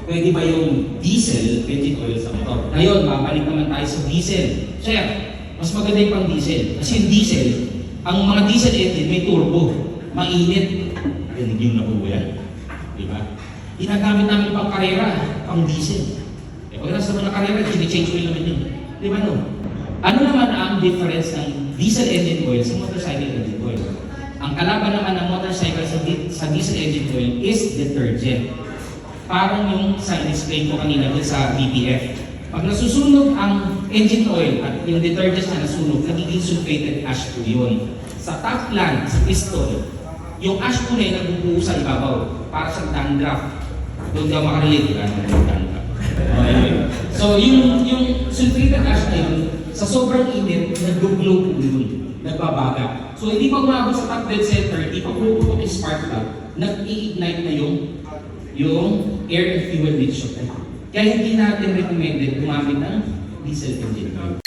pwede ba yung diesel engine oil sa motor? Ngayon, babalik naman tayo sa diesel. Sir, mas maganda yung pang diesel. Kasi yung diesel, ang mga diesel engine may turbo, mainit. Rinig yung nabuo yan. Diba? Ginagamit namin pang karera, pang diesel. Eh, pag nasa mga karera, change oil naman yun. Diba no? Ano naman ang difference ng diesel engine oil sa motorcycle engine oil? Ang kalaban naman ng motorcycle sa diesel engine oil is detergent. Parang yung sa in-explain ko kanina dun sa BPF. Pag nasusunog ang engine oil at yung detergent na nasunog, nagiging sulfated ash po yun. Sa top land, sa piston, yung ash po na yun nagbubuo sa ibabaw para sa dandruff. Doon ka makarelate ka ng dandruff. Okay. So yung sulfated ash na yun, sa sobrang init, nag-glow po yun, nagbabaga. So hindi pa umabot sa top dead center, hindi pa pumuputok yung spark plug, nag-i-ignite na yung air and fuel mixture. Kaya hindi natin recommended gumamit ng diesel engine oil.